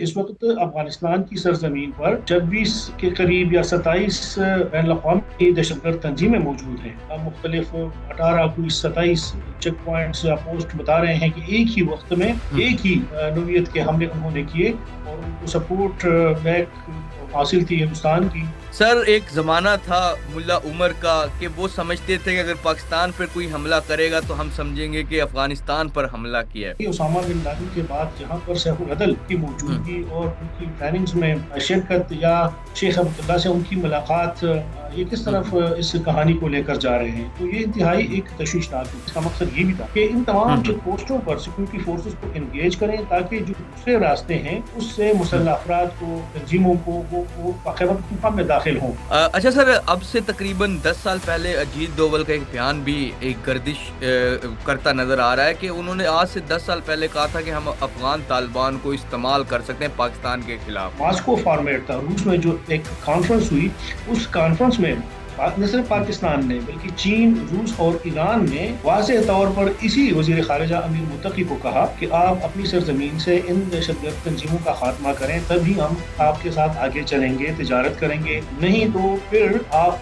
इस वक्त अफगानिस्तान की सरजमीन पर 26 के करीब या 27 बैन अवी दहशतगर्द तंजीमें मौजूद हैं। मुख्तलिफ 18 कोई 27 चेक पॉइंट्स या पोस्ट बता रहे हैं कि एक ही वक्त में एक ही नौयत के हमले उन्होंने किए और उनको सपोर्ट बैक हासिल थी हिंदुस्तान की। सर, एक ज़माना था मुल्ला उमर का कि वो समझते थे कि अगर पाकिस्तान पर कोई हमला करेगा तो हम समझेंगे कि अफगानिस्तान पर हमला किया है। उसामा बिन लादेन के बाद जहाँ पर सैफुल अदल की मौजूदगी और उनकी प्लानिंग्स में शिरकत या शेख अब्दुल्ला से उनकी मुलाकात, ये किस तरफ इस कहानी को लेकर जा रहे हैं, तो ये इंतहाई एक तशवीशनाक है। इसका मकसद ये भी था कि इन तमाम चेक पोस्टों पर सिक्योरिटी फोर्सेस को एंगेज करें ताकि जो दूसरे रास्ते हैं उससे मुसल्लह अफराद को, तंजीमों को वो खैबर पख्तूनख्वा में दाखिल हों। अच्छा सर, अब से तकरीबन 10 साल पहले अजीत डोवल का एक बयान भी एक गर्दिश करता नजर आ रहा है कि उन्होंने आज से 10 साल पहले कहा था कि हम अफगान तालिबान को इस्तेमाल कर सकते हैं पाकिस्तान के खिलाफ। मॉस्को फॉर्मेट था, रूस में जो एक कॉन्फ्रेंस हुई, उस कॉन्फ्रेंस में न सिर्फ पाकिस्तान ने बल्कि चीन, रूस और ईरान ने वाज़ेह तौर पर इसी वज़ीर ख़ारिजा अमीर मुत्तकी को कहा कि आप अपनी सरजमीन से इन दहशतगर्द तंजीमों का खात्मा करें, तभी हम आपके साथ आगे चलेंगे, तिजारत करेंगे, नहीं तो फिर आप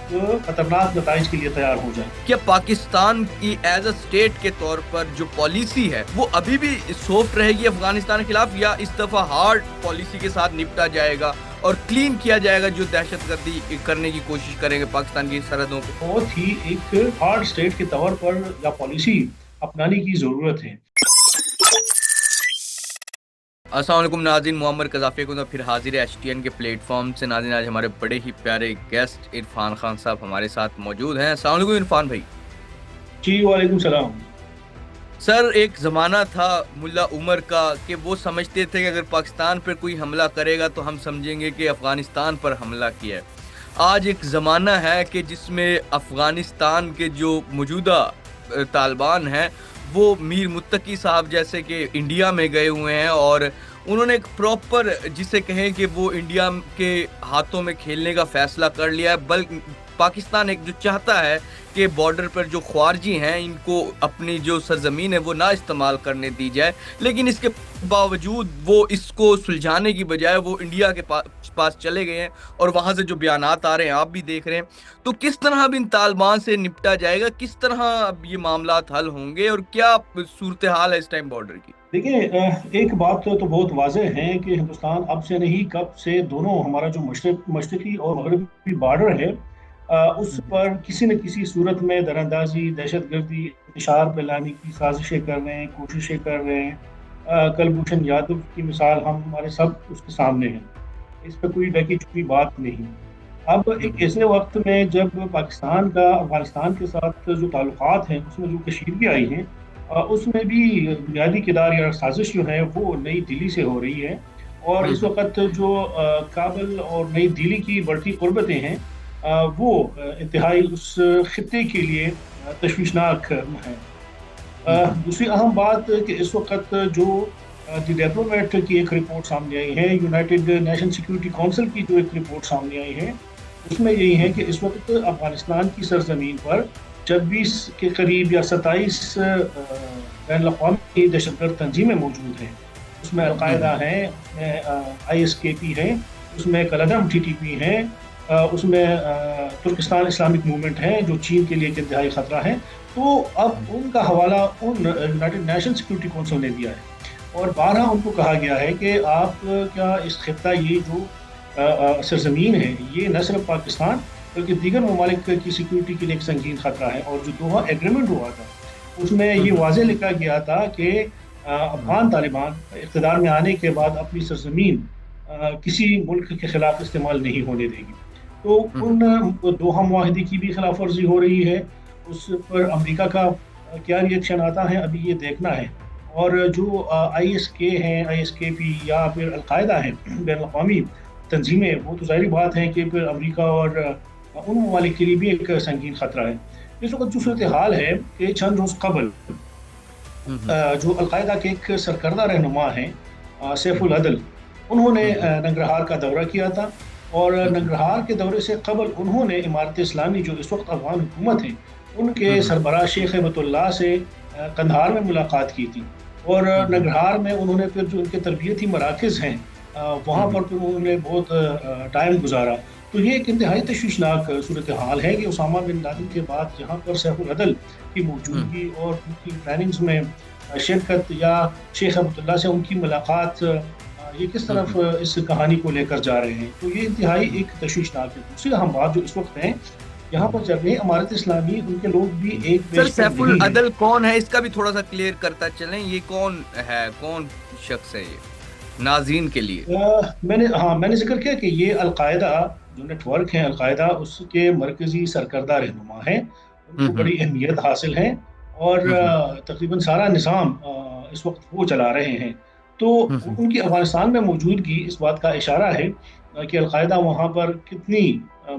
खतरनाक नताइज के लिए तैयार हो जाएं। क्या पाकिस्तान की एज अ स्टेट के तौर पर जो पॉलिसी है वो अभी भी सॉफ्ट रहेगी अफगानिस्तान के खिलाफ, या इस दफा हार्ड पॉलिसी के साथ निपटा जाएगा और क्लीन किया जाएगा जो दहशतगर्दी करने की कोशिश करेंगे पाकिस्तान की सरहदों पे? बहुत ही एक हार्ड स्टेट के तौर पर या पॉलिसी अपनाने की जरूरत है। अस्सलाम वालेकुम नाज़रीन, मोहम्मद कज़ाफ़ी को फिर हाजिर है HTN के प्लेटफॉर्म से। नाज़रीन, आज हमारे बड़े ही प्यारे गेस्ट इरफान खान साहब हमारे साथ मौजूद हैं। अस्सलाम वालेकुम इरफान भाई। जी वालेकुम सलाम। सर, एक ज़माना था मुल्ला उमर का कि वो समझते थे कि अगर पाकिस्तान पर कोई हमला करेगा तो हम समझेंगे कि अफ़गानिस्तान पर हमला किया है। आज एक ज़माना है कि जिसमें अफ़गानिस्तान के जो मौजूदा तालिबान हैं वो मीर मुत्तकी साहब जैसे कि इंडिया में गए हुए हैं और उन्होंने एक प्रॉपर, जिसे कहें कि वो इंडिया के हाथों में खेलने का फ़ैसला कर लिया है। बल्कि पाकिस्तान एक जो चाहता है कि बॉर्डर पर जो ख्वारजी हैं इनको अपनी जो सरजमीन है वो ना इस्तेमाल करने दी जाए, लेकिन इसके बावजूद वो इसको सुलझाने की बजाय वो इंडिया के पास चले गए हैं और वहाँ से जो बयानात आ रहे हैं आप भी देख रहे हैं। तो किस तरह अब इन तालिबान से निपटा जाएगा, किस तरह अब ये मामला हल होंगे और क्या सूरत हाल है इस टाइम बॉर्डर की? देखिए, एक बात तो बहुत वाज़ेह है कि हिंदुस्तान अब से नहीं कब से दोनों हमारा जो मशरक़ी और मगरबी बॉर्डर है उस पर किसी न किसी सूरत में दरअंदाजी, दहशतगर्दी, इंतशार फैलाने की साजिशें कर रहे हैं, कोशिशें कर रहे हैं। कुलभूषण यादव की मिसाल हमारे सब उसके सामने है, इस पर कोई ढकी छुपी बात नहीं। अब एक ऐसे वक्त में जब पाकिस्तान का अफगानिस्तान के साथ जो ताल्लुकात हैं उसमें जो कशीदगी आई है, उसमें भी बुनियादी किरदार या साजिश जो है वो नई दिल्ली से हो रही है। और इस वक्त जो काबुल और नई दिल्ली की बढ़ती कुर्बतें हैं वो इंतहाई उस खित्ते के लिए तशवीशनाक है। दूसरी अहम बात कि इस वक्त जो द डिप्लोमेट की एक रिपोर्ट सामने आई है, यूनाइटेड नेशन सिक्योरिटी काउंसिल की जो एक रिपोर्ट सामने आई है, उसमें यही है कि इस वक्त अफगानिस्तान की सरजमीन पर 26 के करीब या 27 बैन अवी दहशतगर्द तंजीमें मौजूद हैं। उसमें अलकायदा है, उसमें ISKP है, उसमें कलदम TTP है, उसमें तुर्किस्तान इस्लामिक मूवमेंट है जो चीन के लिए एक इंतहाई खतरा है। तो अब उनका हवाला उन यूनाइटेड नेशन सिक्योरिटी काउंसिल ने दिया है और 12 उनको कहा गया है कि आप क्या इस खित्ता, ये जो सरजमीन है, ये न सिर्फ पाकिस्तान बल्कि दीगर ममालिक की सिक्योरिटी के लिए एक संगीन खतरा है। और जो दोहा एग्रीमेंट हुआ था उसमें ये वाज़ेह लिखा गया था कि अफगान तालिबान इक़्तिदार में आने के बाद अपनी सरजमीन किसी मुल्क के खिलाफ इस्तेमाल नहीं होने देगी। तो उन दोहा मुआहिदे की भी खिलाफ वर्जी हो रही है। उस पर अमेरिका का क्या रिएक्शन आता है अभी ये देखना है। और जो ISK हैं, ISKP या फिर अलकायदा है, बैन अवी तंजीमें, वो तो ज़ाहिर बात है कि फिर अमेरिका और उन ममालिक के लिए भी एक संगीन खतरा है। इस वक्त जो सूरत हाल है कि चंद रोज़ कबल जो अलकायदा के एक सरकर्दा रहनुमा हैं सैफुल अदल, उन्होंने नंगरहार का दौरा किया था और नंगरहार के दौरे से कबल उन्होंने इमारत इस्लामी जो इस वक्त अफगान हुकूमत है उनके सरबराह शेख अहमदुल्लाह से कंधार में मुलाकात की थी। और नंगरहार में उन्होंने फिर जो उनके तरबियती मराकज़ हैं वहाँ पर फिर उन्होंने बहुत टाइम गुजारा। तो ये एक इंतहाई तशवीशनाक सूरत हाल है कि उसामा बिन लादेन के बाद यहाँ पर सैफुल अदल की मौजूदगी और उनकी प्लानिंग्स में शिरकत या शेख अब्दुल्ला से उनकी मुलाकात, ये किस तरफ इस कहानी को लेकर जा रहे हैं, तो ये इंतहाई एक तशवीशनाक है। दूसरी अहम बात जो इस वक्त है यहाँ पर जब ये इमारत इस्लामी, उनके लोग भी एक सर सैफुल अदल कौन है, इसका भी थोड़ा सा क्लियर करता चलें, ये कौन है, कौन शख्स है ये नाज़रीन के लिए? मैंने जिक्र किया कि ये अलकायदा जो नेटवर्क है, अलकायदा उसके मरकजी सरकर्दा रहनुमा हैं, उनको बड़ी अहमियत हासिल है और तकरीबन सारा निज़ाम इस वक्त वो चला रहे हैं। तो उनकी अफगानिस्तान में मौजूदगी इस बात का इशारा है कि अलकायदा वहाँ पर कितनी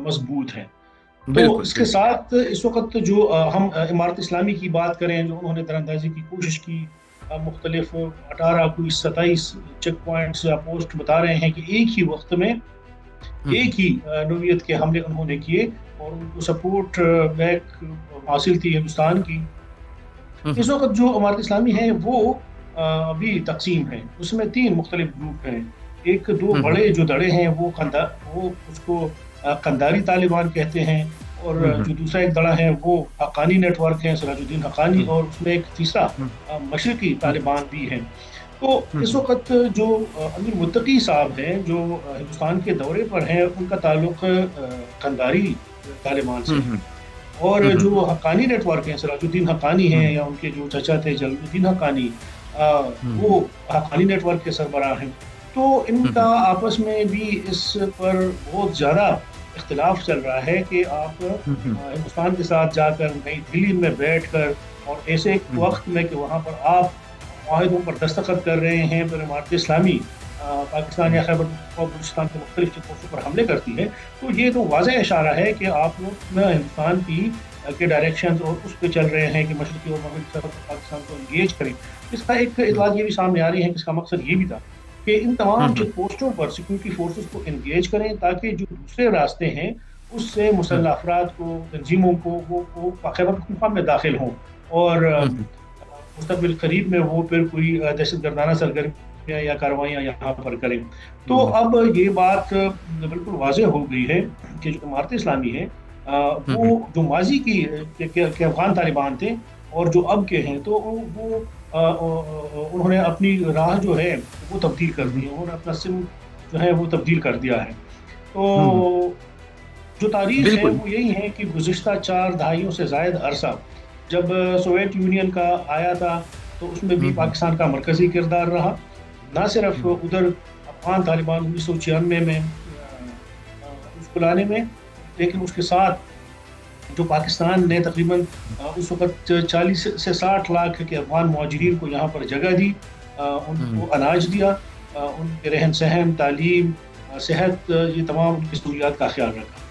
मजबूत है। तो इसके साथ इस वक्त जो हम इमारत इस्लामी की बात करें, जो उन्होंने दरअंदाजी की कोशिश की, मुख्तलिफ 18 कोई 27 चेक पॉइंट्स या पोस्ट बता रहे हैं कि एक ही वक्त में एक ही नौयत के हमले उन्होंने किए और उनको सपोर्ट बैक हासिल थी हिंदुस्तान की। इस वक्त जो इमारत इस्लामी है वो अभी तकसीम है, उसमें 3 मुख्तलिफ ग्रुप हैं। एक दो बड़े जो दड़े हैं वो उसको कंदारी तालिबान कहते हैं, और जो दूसरा एक दड़ा है वो हक्कानी नेटवर्क है, सिराजुद्दीन हक्कानी, और उसमें एक तीसरा मशरकी तालिबान भी है। तो इस वक्त जो अमीर मुत्तकी साहब हैं जो हिंदुस्तान के दौरे पर हैं, उनका ताल्लुक कंदारी तालिबान से, और जो हक्कानी नेटवर्क है, सिराजुद्दीन हक्कानी हैं या उनके जो चचा थे जलालुद्दीन हक्कानी, वो हक्कानी नेटवर्क के सरबराह हैं। तो इनका आपस में भी इस पर बहुत ज़्यादा इख्तिलाफ चल रहा है कि आप हिंदुस्तान के साथ जाकर नई दिल्ली में बैठकर और ऐसे एक वक्त में कि वहाँ पर आप माहिदों पर दस्तखत कर रहे हैं, फिर इमारत इस्लामी पाकिस्तान या खैबर बलूचिस्तान के मुख्तलिफ चेकपोस्टों पर हमले करती है, तो ये तो वाज़ेह इशारा है कि आप लोग हिंदुस्तान के डायरेक्शन और उस पर चल रहे हैं कि मशरक़ी और मगरबी सरहद पाकिस्तान को इंगेज करें। इसका एक इतलात ये भी सामने आ रही है कि इसका मकसद ये भी था कि इन तमाम चेक पोस्टों पर सिक्योरिटी फोर्सेस को इंगेज करें, ताकि जो दूसरे रास्ते हैं उससे मुसल्लह अफराद को, तंजीमों को वो खैबर पख्तूनख्वा में दाखिल हों और मुस्तक़बिल करीब में वो फिर कोई दहशतगर्दाना सरगर्मियाँ या कार्रवाइयाँ यहाँ पर करें। तो अब ये बात बिल्कुल वाज़ेह हो गई है कि जो इमारत इस्लामी है वो जो माजी की के अफगान तालिबान थे और जो अब के हैं, तो वो उन्होंने अपनी राह जो है वो तब्दील कर दी है, उन्होंने अपना सिम जो है वो तब्दील कर दिया है। तो जो तारीख है वो यही है कि गुज़िश्ता 4 दहाइयों से ज़ायद अरसा जब सोवियत यूनियन का आया था, तो उसमें भी पाकिस्तान का मरकज़ी किरदार रहा। ना सिर्फ उधर अफगान तालिबान 1996 में उसको लाने में, लेकिन उसके साथ जो पाकिस्तान ने तकरीबन उस वक्त 40 से 60 लाख के अफगान मुहाजिरीन को यहाँ पर जगह दी, उनको अनाज दिया, उनके रहन सहन, तालीम, सेहत, ये तमाम उनकी सहूलियात का ख्याल रखा।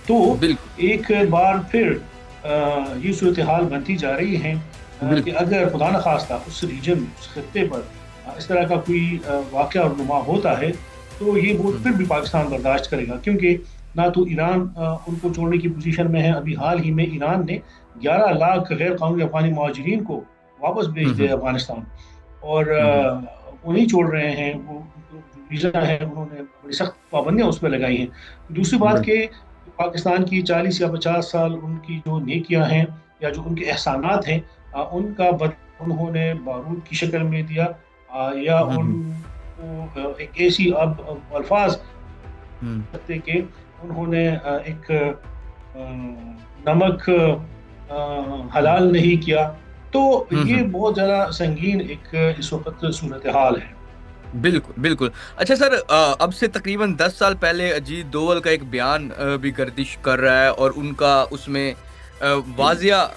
तो एक बार फिर ये सूरत हाल बनती जा रही है कि अगर खुदा न खास्ता उस रीजन, उस खत्ते पर इस तरह का कोई वाक़या और नुमा होता है, तो ये वो फिर भी पाकिस्तान बर्दाश्त करेगा, क्योंकि ना तो ईरान उनको छोड़ने की पोजीशन में है। अभी हाल ही में ईरान ने 11 लाख गैर कानूनी अफगानी मुहाजिरीन को वापस भेज दिया अफगानिस्तान, और वो नहीं छोड़ रहे हैं, वो वीज़ा है उन्होंने बड़ी सख्त पाबंदियाँ उस पर लगाई हैं। दूसरी बात कि पाकिस्तान की 40 या 50 साल उनकी जो नेकियां हैं या जो उनके एहसानात हैं, उनका बदला उन्होंने बारूद की शक्ल में दिया, या उनको एक ऐसी अब अल्फाज सकते कि उन्होंने एक नमक हलाल नहीं किया। तो ये बहुत ज़्यादा संगीन एक इस वक्त सूरत हाल है। बिल्कुल बिल्कुल। अच्छा सर, अब से तकरीबन 10 साल पहले अजीत डोवल का एक बयान भी गर्दिश कर रहा है और उनका उसमें वाजिया,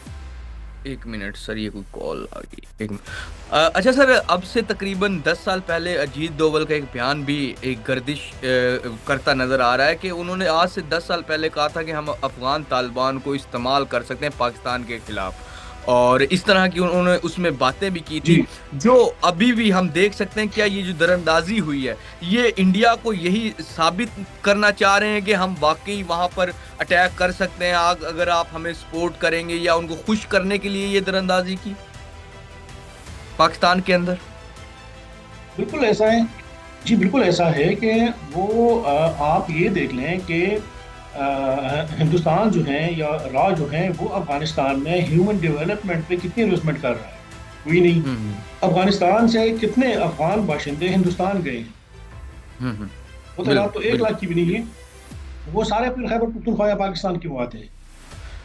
एक मिनट सर, ये कोई कॉल आ गई, एक मिनट। अच्छा सर, अब से तकरीबन 10 साल पहले अजीत डोवल का एक बयान भी एक गर्दिश करता नज़र आ रहा है कि उन्होंने आज से 10 साल पहले कहा था कि हम अफगान तालिबान को इस्तेमाल कर सकते हैं पाकिस्तान के खिलाफ, और इस तरह की उन्होंने उसमें बातें भी की थी, जो अभी भी हम देख सकते हैं। क्या ये जो दरअंदाजी हुई है, ये इंडिया को यही साबित करना चाह रहे हैं कि हम वाकई वहाँ पर अटैक कर सकते हैं अगर आप हमें सपोर्ट करेंगे, या उनको खुश करने के लिए ये दरअंदाजी की पाकिस्तान के अंदर? बिल्कुल ऐसा है جی بالکل ایسا ہے کہ وہ آپ یہ دیکھ لیں کہ ہندوستان جو ہے یا را جو ہے وہ افغانستان میں ہیومن ڈیولپمنٹ پہ کتنی انویسٹمنٹ کر رہا ہے؟ کوئی نہیں. ہوں افغانستان سے کتنے افغان باشندے ہندوستان گئے ہیں؟ ہوں ہوں وہ تعداد تو بالکل ایک بالکل لاکھ کی بھی نہیں ہے. وہ سارے پھر خیبر پختونخوا یا پاکستان کیوں آتے ہیں؟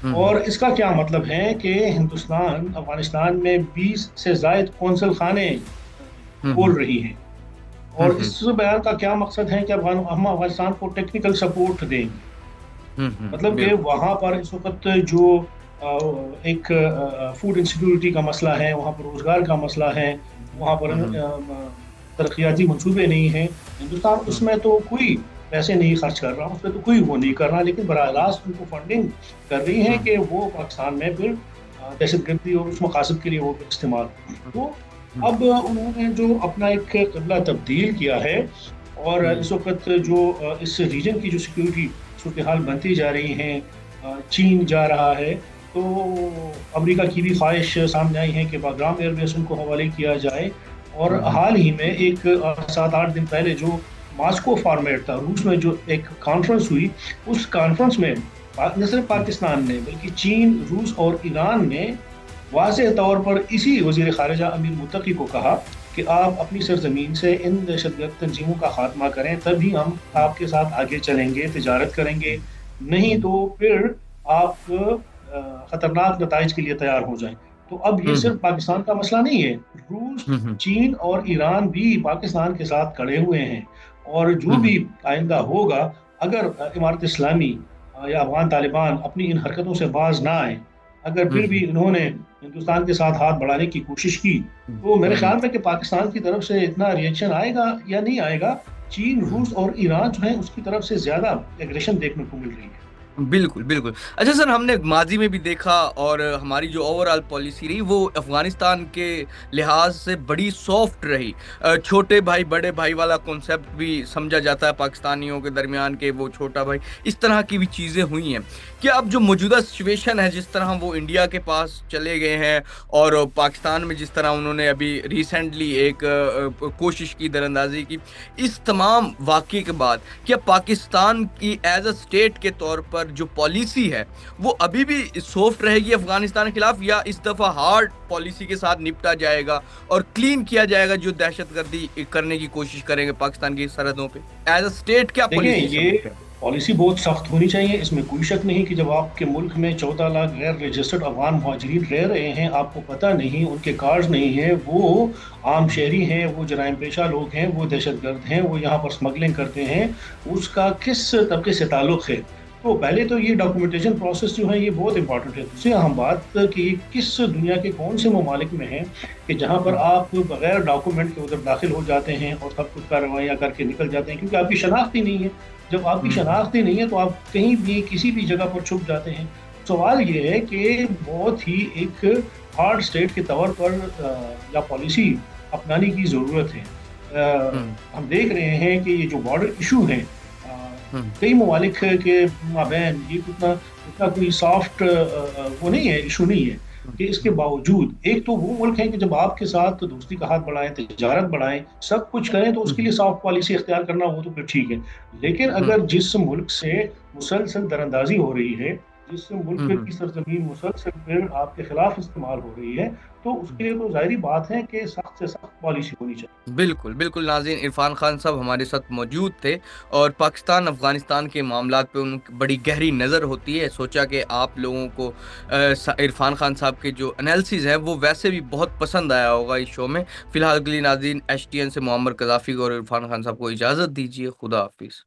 ہوں اور ہوں اس کا کیا مطلب ہے کہ ہندوستان افغانستان میں 20 سے زائد قونصل خانے ہوں کھول رہی ہیں. ہوں اور ہوں اس بیان کا کیا مقصد ہے کہ ہم افغانستان کو ٹیکنیکل سپورٹ دیں گے. مطلب کہ بالکل وہاں پر اس وقت جو ایک فوڈ انسیکیورٹی کا مسئلہ ہے، وہاں پر روزگار کا مسئلہ ہے، وہاں پر ہوں ترقیاتی منصوبے نہیں ہیں. ہندوستان اس ہوں میں تو کوئی پیسے نہیں خرچ کر رہا، اس میں تو کوئی وہ نہیں کر رہا، لیکن براہ راست ان کو فنڈنگ کر رہی ہے ہوں کہ وہ پاکستان میں پھر دہشت گردی اور اس مقاصد کے لیے وہ استعمال ہو. تو ہوں اب انہوں نے جو اپنا ایک قبلہ تبدیل کیا ہے، اور ہوں اس وقت جو اس ریجن کی جو سیکیورٹی صورتحال بنتی جا رہی ہیں، چین جا رہا ہے، تو امریکہ کی بھی خواہش سامنے آئی ہے کہ باگرام ایئر بیس ان کو حوالے کیا جائے. اور ہوں حال ہی میں ایک 7-8 دن پہلے جو ماسکو فارمیٹ تھا روس میں، جو ایک کانفرنس ہوئی، اس کانفرنس میں نہ صرف ہوں پاکستان نے بلکہ چین، روس اور ایران نے واضح طور پر اسی وزیر خارجہ امیر متقی کو کہا کہ آپ اپنی سرزمین سے ان دہشت گرد تنظیموں کا خاتمہ کریں، تبھی ہم آپ کے ساتھ آگے چلیں گے، تجارت کریں گے، نہیں تو پھر آپ خطرناک نتائج کے لیے تیار ہو جائیں. تو اب یہ ہوں صرف پاکستان کا مسئلہ نہیں ہے. روس، ہوں چین اور ایران بھی پاکستان کے ساتھ کھڑے ہوئے ہیں. اور جو ہوں بھی آئندہ ہوگا، اگر امارت اسلامی یا افغان طالبان اپنی ان حرکتوں سے باز نہ آئیں، اگر پھر بھی انہوں نے ہندوستان کے ساتھ ہاتھ بڑھانے کی کوشش کی، تو میرے خیال میں کہ پاکستان کی طرف سے اتنا ریئیکشن آئے گا یا نہیں آئے گا. چین، روس اور ایران جو ہیں اس کی طرف سے زیادہ ایگریشن دیکھنے کو مل رہی ہے. بالکل بالکل. اچھا سر، ہم نے ماضی میں بھی دیکھا اور ہماری جو اوور آل پالیسی رہی وہ افغانستان کے لحاظ سے بڑی سافٹ رہی. چھوٹے بھائی بڑے بھائی والا کانسیپٹ بھی سمجھا جاتا ہے پاکستانیوں کے درمیان کے، وہ چھوٹا بھائی، اس طرح کی بھی چیزیں ہوئی ہیں. کیا اب جو موجودہ سچویشن ہے، جس طرح وہ انڈیا کے پاس چلے گئے ہیں اور پاکستان میں جس طرح انہوں نے ابھی ریسنٹلی ایک کوشش کی در اندازی کی، اس تمام واقعے کے بعد کیا پاکستان کی ایز اے اسٹیٹ کے طور پر جو پالیسی ہے وہ ابھی بھی سافٹ رہے گی افغانستان کے خلاف، یا اس دفعہ ہارڈ پالیسی کے ساتھ نپٹا جائے گا اور کلین کیا جائے گا جو دہشت گردی کرنے کی کوشش کریں گے پاکستان کی سرحدوں پہ؟ ایز اے اسٹیٹ کیا دیکھیں، پالیسی یہ سمجھتے ہیں؟ پالیسی بہت سخت ہونی چاہیے، اس میں کوئی شک نہیں کہ جب آپ کے ملک میں 14 لاکھ غیر رجسٹرڈ افغان مہاجرین رہ رہے ہیں، آپ کو پتہ نہیں، ان کے کارڈز نہیں ہیں، وہ عام شہری ہیں، وہ جرائم پیشہ لوگ ہیں، وہ دہشت گرد ہیں، وہ یہاں پر اسمگلنگ کرتے ہیں، اس کا کس طبقے سے تعلق ہے؟ تو پہلے تو یہ ڈاکومنٹیشن پروسیس جو ہے یہ بہت امپورٹنٹ ہے. دوسری اہم بات کہ یہ کس دنیا کے کون سے ممالک میں ہے کہ جہاں پر آپ بغیر ڈاکومنٹ کے ادھر داخل ہو جاتے ہیں اور سب کچھ کارروائیاں کر کے نکل جاتے ہیں، کیونکہ آپ کی شناخت ہی نہیں ہے. جب آپ کی شناخت ہی نہیں ہے تو آپ کہیں بھی کسی بھی جگہ پر چھپ جاتے ہیں. سوال یہ ہے کہ بہت ہی ایک ہارڈ اسٹیٹ کے طور پر یا پالیسی اپنانے کی ضرورت ہے. ہم دیکھ رہے ہیں کہ یہ جو بارڈر ایشو ہیں کئی ممالک کے مابین، یہ اتنا کوئی سافٹ وہ نہیں ہے، ایشو نہیں ہے. کہ اس کے باوجود ایک تو وہ ملک ہے کہ جب آپ کے ساتھ دوستی کا ہاتھ بڑھائیں، تجارت بڑھائیں، سب کچھ کریں، تو اس کے لیے سافٹ پالیسی اختیار کرنا وہ تو پھر ٹھیک ہے. لیکن اگر جس ملک سے مسلسل دراندازی ہو رہی ہے، جس ملک کی سرزمین مسلسل پھر آپ کے خلاف استعمال ہو رہی ہے، تو اس کے لیے تو ظاہری بات ہے کہ سخت سے سخت پالیسی ہونی چاہیے. بالکل بالکل. ناظرین، عرفان خان صاحب ہمارے ساتھ موجود تھے اور پاکستان افغانستان کے معاملات پہ ان کی بڑی گہری نظر ہوتی ہے. سوچا کہ آپ لوگوں کو عرفان خان صاحب کے جو انالیسز ہیں وہ ویسے بھی بہت پسند آیا ہوگا اس شو میں. فی الحال کے لیے ناظرین، ایچ ٹی این سے معمر قذافی اور عرفان خان صاحب کو اجازت دیجیے. خدا حافظ.